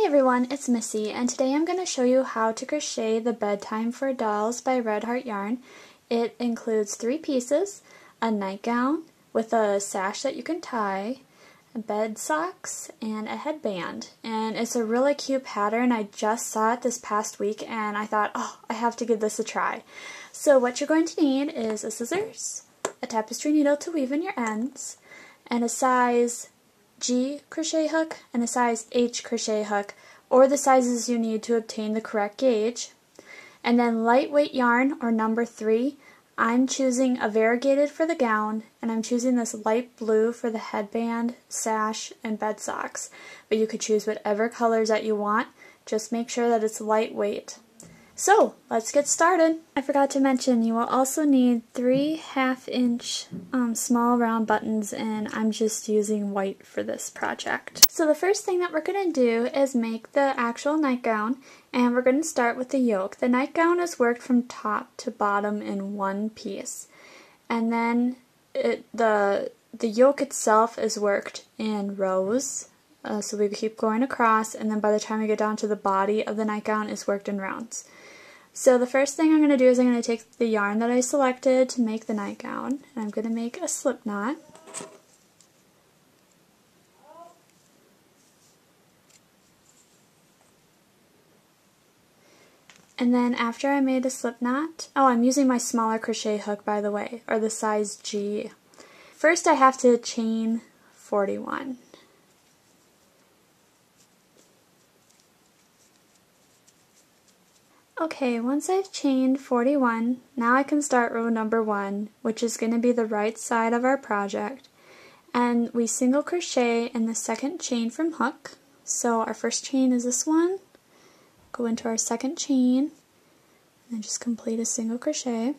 Hi everyone, it's Missy, and today I'm going to show you how to crochet the Bedtime for Dolls by Red Heart Yarn. It includes 3 pieces, a nightgown with a sash that you can tie, bed socks, and a headband. And it's a really cute pattern. I just saw it this past week and I thought, oh, I have to give this a try. So what you're going to need is a scissors, a tapestry needle to weave in your ends, and a size G crochet hook and a size H crochet hook, or the sizes you need to obtain the correct gauge. And then lightweight yarn, or number 3. I'm choosing a variegated for the gown, and I'm choosing this light blue for the headband, sash, and bed socks. But you could choose whatever colors that you want. Just make sure that it's lightweight. So, let's get started. I forgot to mention, you will also need 3 1/2-inch small round buttons, and I'm just using white for this project. So the first thing that we're going to do is make the actual nightgown, and we're going to start with the yoke. The nightgown is worked from top to bottom in one piece, and then the yoke itself is worked in rows. So we keep going across, and then by the time we get down to the body of the nightgown, it's worked in rounds. So the first thing I'm going to do is I'm going to take the yarn that I selected to make the nightgown, and I'm going to make a slip knot. And then after I made a slip knot, oh, I'm using my smaller crochet hook, by the way, or the size G. First I have to chain 41. Okay, once I've chained 41, now I can start row number 1, which is going to be the right side of our project. And we single crochet in the second chain from hook. So our first chain is this one. Go into our second chain, and just complete a single crochet.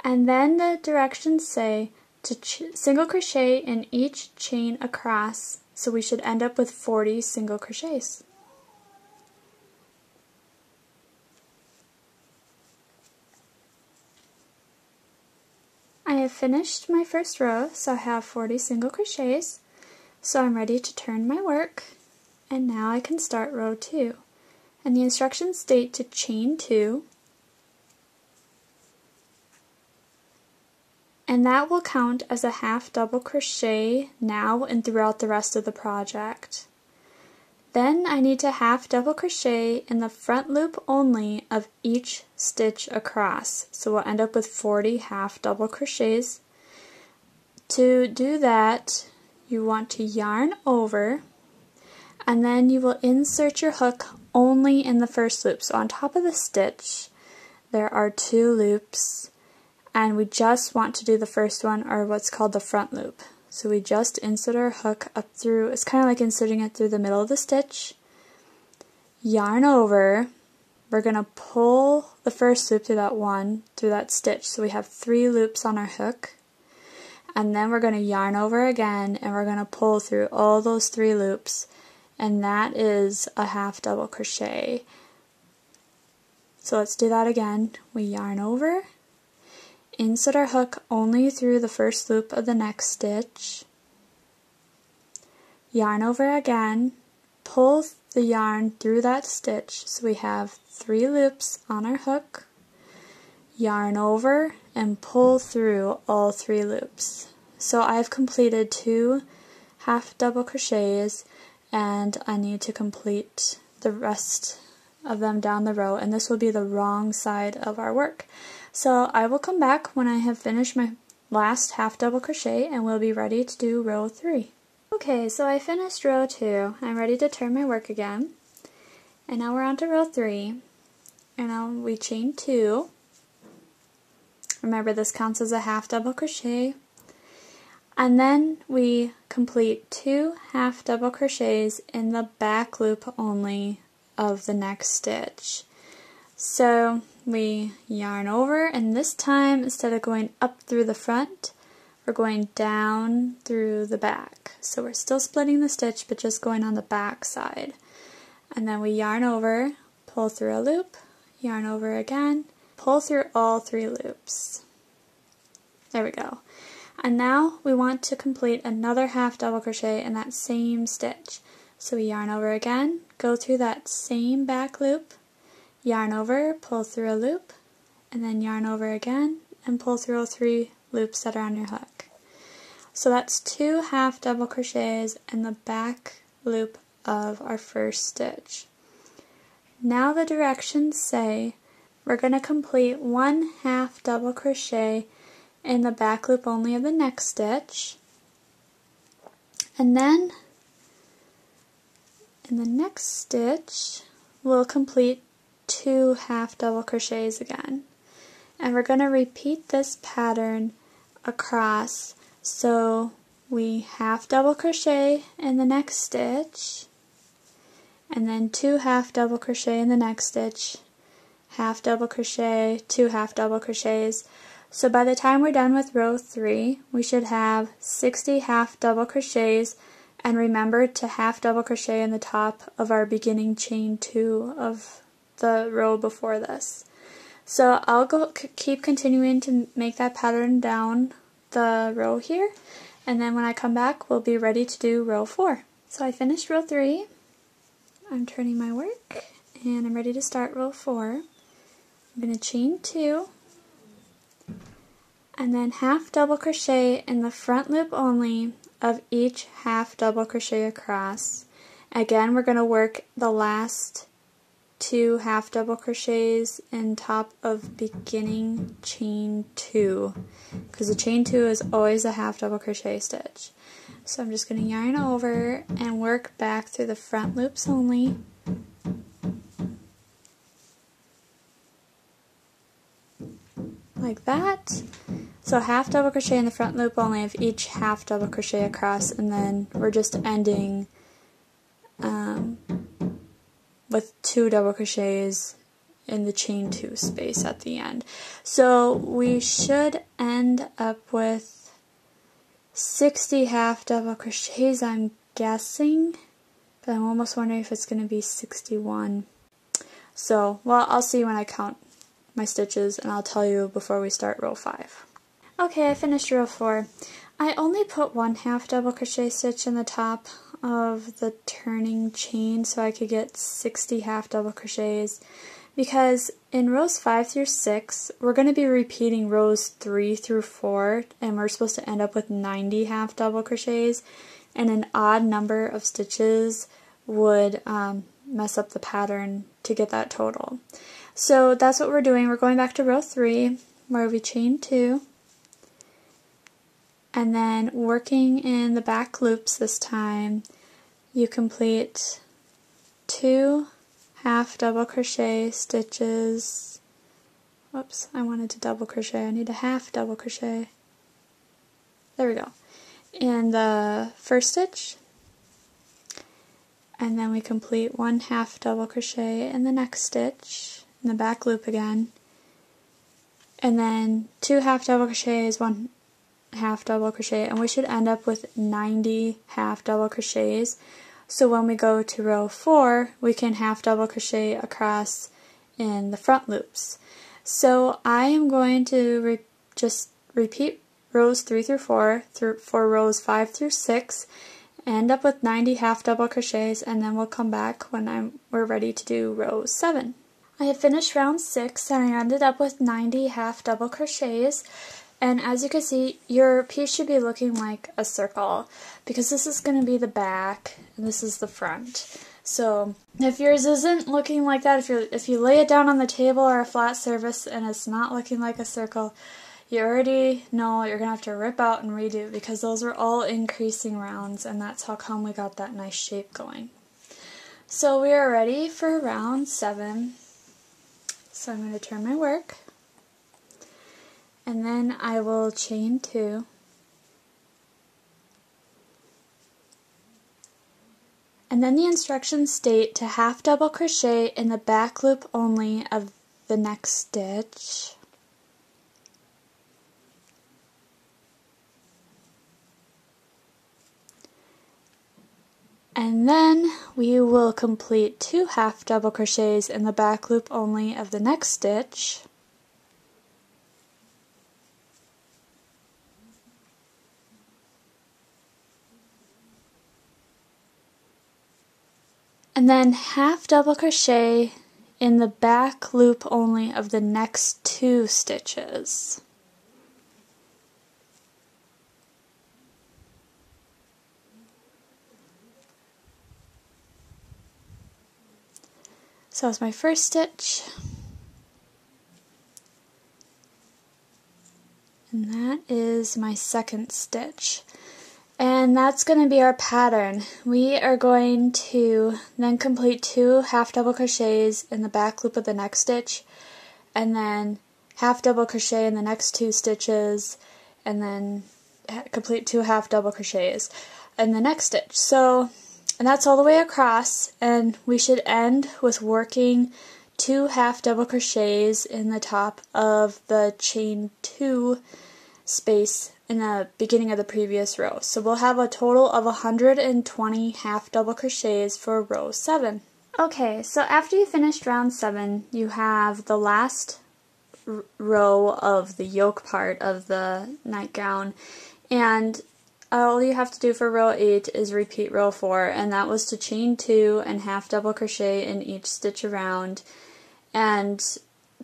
And then the directions say to single crochet in each chain across, so we should end up with 40 single crochets. I have finished my first row, so I have 40 single crochets, so I'm ready to turn my work, and now I can start row 2. And the instructions state to chain 2, and that will count as a half double crochet now and throughout the rest of the project. Then I need to half double crochet in the front loop only of each stitch across. So we'll end up with 40 half double crochets. To do that, you want to yarn over, and then you will insert your hook only in the first loop. So on top of the stitch, there are 2 loops, and we just want to do the first one, or what's called the front loop. So we just insert our hook up through, it's kind of like inserting it through the middle of the stitch, yarn over, we're going to pull the first loop through that stitch, so we have 3 loops on our hook, and then we're going to yarn over again, and we're going to pull through all those 3 loops, and that is a half double crochet. So let's do that again. We yarn over, insert our hook only through the first loop of the next stitch, yarn over again, pull the yarn through that stitch, so we have 3 loops on our hook, yarn over, and pull through all 3 loops. So I've completed 2 half double crochets, and I need to complete the rest of them down the row, and this will be the wrong side of our work. So I will come back when I have finished my last half double crochet, and we'll be ready to do row 3. Okay, so I finished row 2. I'm ready to turn my work again. And now we're on to row 3. And now we chain 2. Remember, this counts as a half double crochet. And then we complete 2 half double crochets in the back loop only of the next stitch. So we yarn over, and this time, instead of going up through the front, we're going down through the back. So we're still splitting the stitch, but just going on the back side. And then we yarn over, pull through a loop, yarn over again, pull through all 3 loops. There we go. And now we want to complete another half double crochet in that same stitch. So we yarn over again, go through that same back loop, yarn over, pull through a loop, and then yarn over again and pull through all 3 loops that are on your hook. So that's 2 half double crochets in the back loop of our first stitch. Now the directions say we're going to complete 1 half double crochet in the back loop only of the next stitch, and then in the next stitch we'll complete 2 half double crochets again, and we're going to repeat this pattern across. So we half double crochet in the next stitch, and then 2 half double crochet in the next stitch, half double crochet, 2 half double crochets. So by the time we're done with row 3, we should have 60 half double crochets, and remember to half double crochet in the top of our beginning chain 2 of the row before this. So I'll keep continuing to make that pattern down the row here, and then when I come back we'll be ready to do row 4. So I finished row 3, I'm turning my work, and I'm ready to start row 4. I'm going to chain 2, and then half double crochet in the front loop only of each half double crochet across. Again, we're going to work the last 2 half double crochets in top of beginning chain 2, because the chain 2 is always a half double crochet stitch. So I'm just going to yarn over and work back through the front loops only. Like that. So half double crochet in the front loop only of each half double crochet across, and then we're just ending with 2 double crochets in the chain 2 space at the end. So we should end up with 60 half double crochets, I'm guessing, but I'm almost wondering if it's going to be 61. So, well, I'll see when I count my stitches, and I'll tell you before we start row 5. Okay, I finished row 4. I only put 1 half double crochet stitch in the top of the turning chain so I could get 60 half double crochets, because in rows 5 through 6 we're going to be repeating rows 3 through 4, and we're supposed to end up with 90 half double crochets, and an odd number of stitches would mess up the pattern to get that total. So that's what we're doing. We're going back to row 3 where we chain 2, and then working in the back loops this time, you complete 2 half double crochet stitches. Whoops, I wanted to double crochet. I need a half double crochet. There we go. In the first stitch, and then we complete 1 half double crochet in the next stitch, in the back loop again, and then 2 half double crochets, 1 half double crochet, and we should end up with 90 half double crochets. So when we go to row 4, we can half double crochet across in the front loops. So I am going to just repeat rows 3 through 4 for rows 5 through 6, end up with 90 half double crochets, and then we'll come back when we're ready to do row 7. I have finished round 6, and I ended up with 90 half double crochets. And as you can see, your piece should be looking like a circle, because this is going to be the back and this is the front. So if yours isn't looking like that, if you lay it down on the table or a flat surface and it's not looking like a circle, you already know you're going to have to rip out and redo, because those are all increasing rounds, and that's how come we got that nice shape going. So we are ready for round 7. So I'm going to turn my work, and then I will chain 2, and then the instructions state to half double crochet in the back loop only of the next stitch, and then we will complete 2 half double crochets in the back loop only of the next stitch, And then half double crochet in the back loop only of the next 2 stitches. So that's my first stitch, and that is my second stitch. And that's going to be our pattern. We are going to then complete 2 half double crochets in the back loop of the next stitch, and then half double crochet in the next 2 stitches, and then complete 2 half double crochets in the next stitch. So, and that's all the way across, and we should end with working 2 half double crochets in the top of the chain 2 space in the beginning of the previous row. So we'll have a total of 120 half double crochets for row 7. Okay, so after you finished round 7, you have the last row of the yoke part of the nightgown, and all you have to do for row 8 is repeat row 4, and that was to chain 2 and half double crochet in each stitch around, and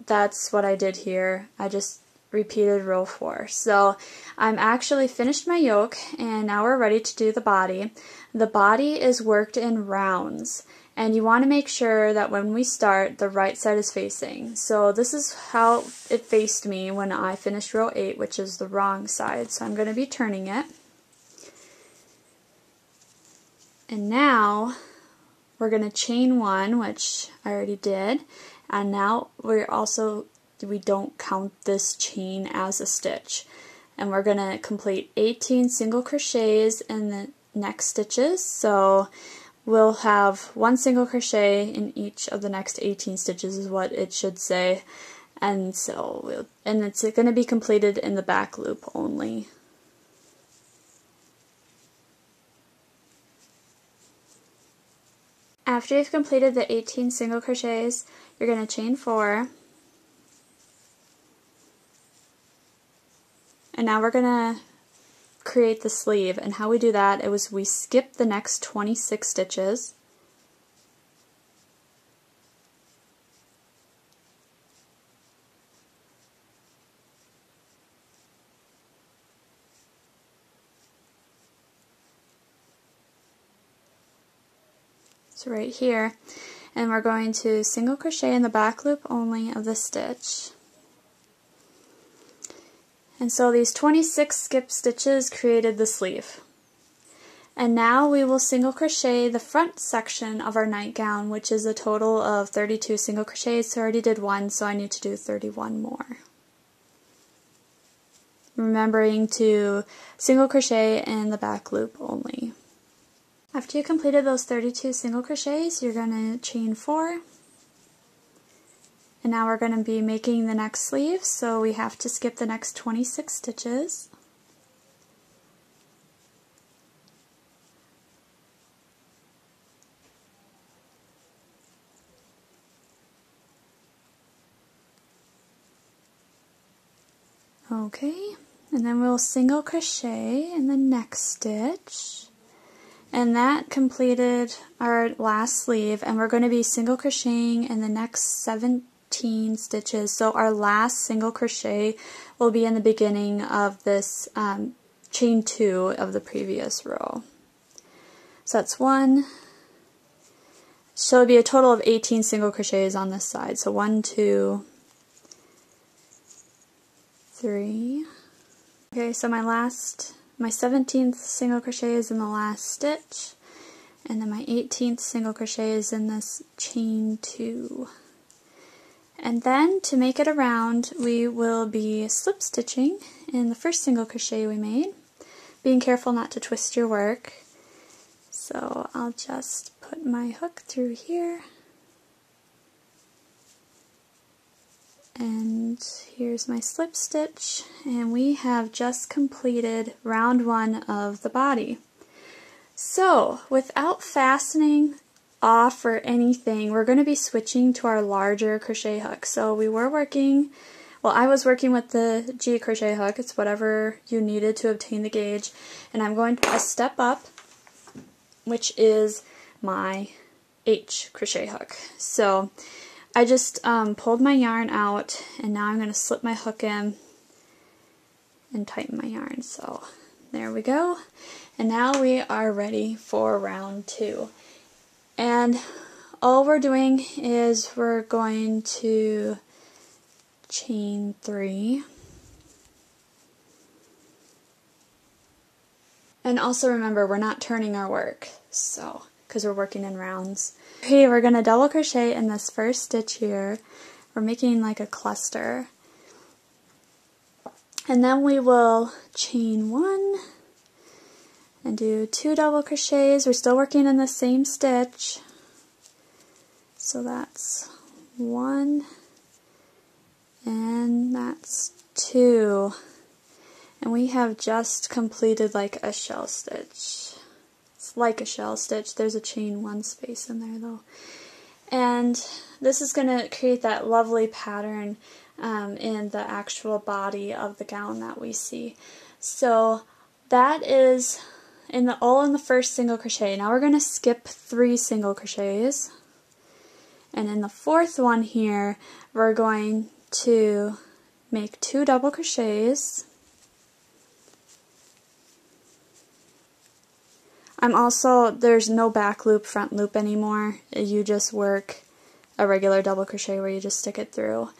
that's what I did here. I just repeated row 4. So I'm actually finished my yoke, and now we're ready to do the body. The body is worked in rounds, and you want to make sure that when we start, the right side is facing. So this is how it faced me when I finished row 8, which is the wrong side. So I'm going to be turning it. And now we're going to chain 1, which I already did, and now we don't count this chain as a stitch. And we're going to complete 18 single crochets in the next stitches, so we'll have 1 single crochet in each of the next 18 stitches is what it should say, and it's going to be completed in the back loop only. After you've completed the 18 single crochets, you're going to chain 4. And now we're going to create the sleeve, and how we do that is we skip the next 26 stitches. So right here, and we're going to single crochet in the back loop only of the stitch. And so these 26 skip stitches created the sleeve. And now we will single crochet the front section of our nightgown, which is a total of 32 single crochets. So I already did 1, so I need to do 31 more. Remembering to single crochet in the back loop only. After you completed those 32 single crochets, you're going to chain 4. And now we're going to be making the next sleeve, so we have to skip the next 26 stitches. Okay, and then we'll single crochet in the next stitch. And that completed our last sleeve, and we're going to be single crocheting in the next 17 stitches. So our last single crochet will be in the beginning of this chain 2 of the previous row. So that's 1. So it'll be a total of 18 single crochets on this side. So 1, 2, 3. Okay, so my 17th single crochet is in the last stitch, and then my 18th single crochet is in this chain 2. And then to make it around, we will be slip stitching in the first single crochet we made, being careful not to twist your work. So I'll just put my hook through here, and here's my slip stitch, and we have just completed round 1 of the body. So without fastening off or anything, we're going to be switching to our larger crochet hook. So I was working with the G crochet hook. It's whatever you needed to obtain the gauge, and I'm going to step up, which is my H crochet hook. So I just pulled my yarn out, and now I'm going to slip my hook in and tighten my yarn. So there we go. And now we are ready for round 2. And all we're doing is we're going to chain 3. And also remember, we're not turning our work, so because we're working in rounds. Okay, we're going to double crochet in this first stitch here. We're making like a cluster. And then we will chain 1 and do 2 double crochets. We're still working in the same stitch. So that's 1 and that's 2. And we have just completed like a shell stitch. It's like a shell stitch. There's a chain 1 space in there though. And this is going to create that lovely pattern in the actual body of the gown that we see. So that is all in the first single crochet. Now we're going to skip 3 single crochets. And in the 4th one here, we're going to make 2 double crochets. There's no back loop, front loop anymore. You just work a regular double crochet where you just stick it through.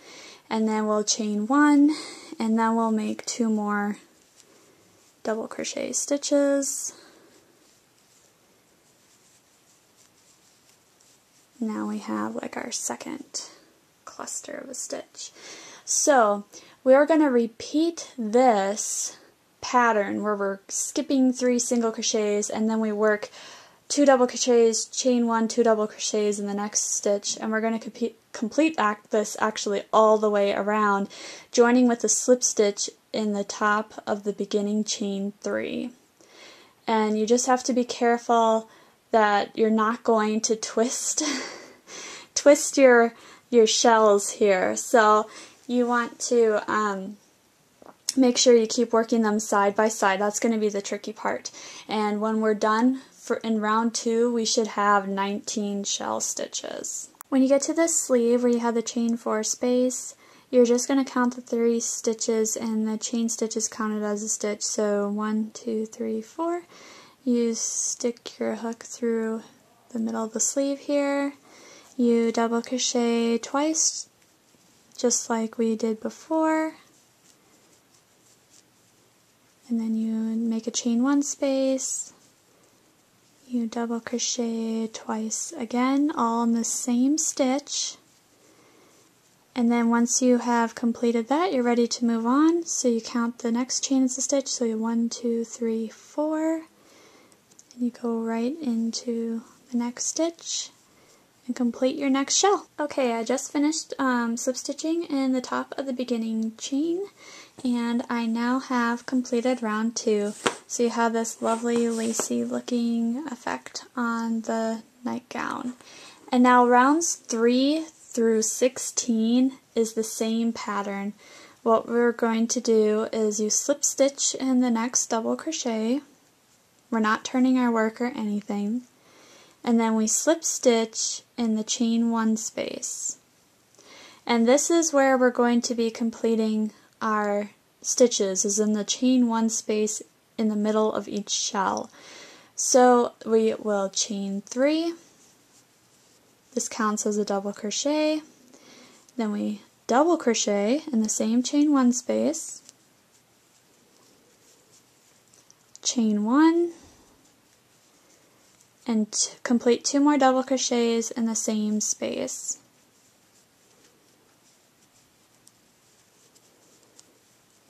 And then we'll chain 1, and then we'll make 2 more double crochet stitches. Now we have like our second cluster of a stitch. So we're going to repeat this pattern where we're skipping 3 single crochets, and then we work 2 double crochets, chain 1, 2 double crochets in the next stitch, and we're going to complete this actually all the way around, joining with a slip stitch in the top of the beginning chain 3. And you just have to be careful that you're not going to twist your shells here. So you want to make sure you keep working them side by side. That's going to be the tricky part. And when we're done in round 2, we should have 19 shell stitches. When you get to the sleeve where you have the chain 4 space, you're just going to count the 3 stitches, and the chain stitch is counted as a stitch. So 1, 2, 3, 4. You stick your hook through the middle of the sleeve here. You double crochet twice, just like we did before. And then you make a chain 1 space. You double crochet twice again, all in the same stitch. And then once you have completed that, you're ready to move on. So you count the next chain as a stitch. So you 1, 2, 3, 4. And you go right into the next stitch and complete your next shell. Okay, I just finished slip stitching in the top of the beginning chain, and I now have completed round 2. So you have this lovely lacy looking effect on the nightgown. And now rounds 3 through 16 is the same pattern. What we're going to do is you slip stitch in the next double crochet. We're not turning our work or anything. And then we slip stitch in the chain 1 space. And this is where we're going to be completing our stitches, is in the chain 1 space in the middle of each shell. So we will chain 3. This counts as a double crochet. Then we double crochet in the same chain 1 space. Chain 1. And complete 2 more double crochets in the same space.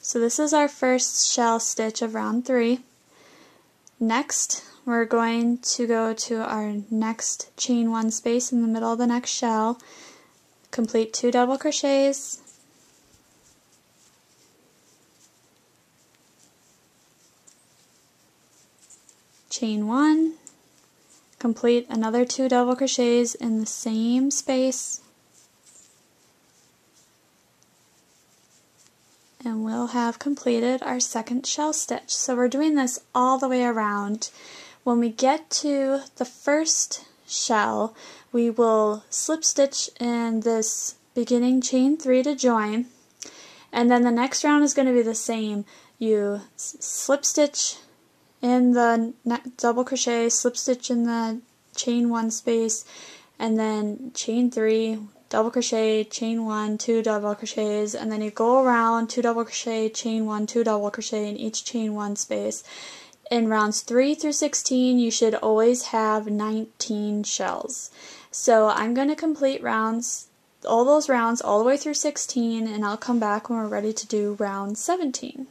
So this is our first shell stitch of round 3. Next, we're going to go to our next chain 1 space in the middle of the next shell, complete 2 double crochets, chain 1, complete another 2 double crochets in the same space, and we'll have completed our second shell stitch. So we're doing this all the way around. When we get to the first shell, we will slip stitch in this beginning chain 3 to join, and then the next round is going to be the same. You slip stitch in the double crochet, slip stitch in the chain 1 space, and then chain 3, double crochet, chain 1, 2 double crochets, and then you go around 2 double crochet, chain 1, 2 double crochet in each chain 1 space. In rounds 3 through 16, you should always have 19 shells. So I'm going to complete all those rounds all the way through 16, and I'll come back when we're ready to do round 17.